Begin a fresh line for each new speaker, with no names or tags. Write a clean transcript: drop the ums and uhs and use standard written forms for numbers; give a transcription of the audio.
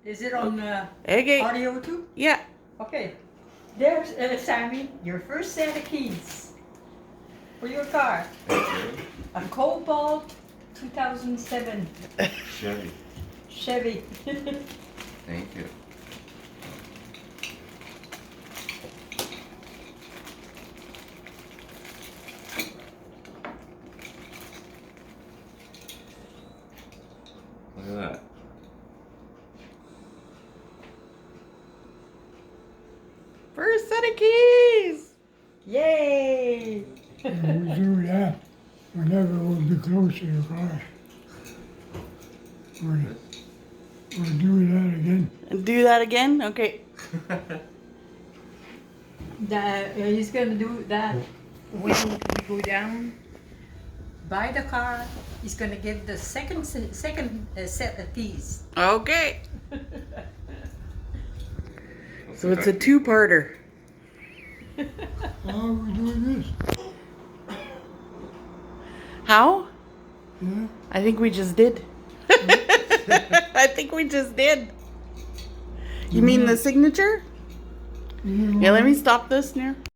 Is it on
Okay.
audio too?
Yeah.
Okay. There's Sammy, your first set of keys for your car.
Thank you.
A Cobalt 2007
Chevy.
Chevy.
Thank you. Look at that.
First set of keys.
Yay!
And we do that whenever we'll be close to the car. We'll do that again.
And do that again? Okay.
He's gonna do that when we go down, buy the car. He's gonna give the second set of keys.
Okay. So it's a two-parter.
How are we doing this?
How?
Yeah?
I think we just did. I think we just did. You mean the signature?
You
Yeah, let me stop this now.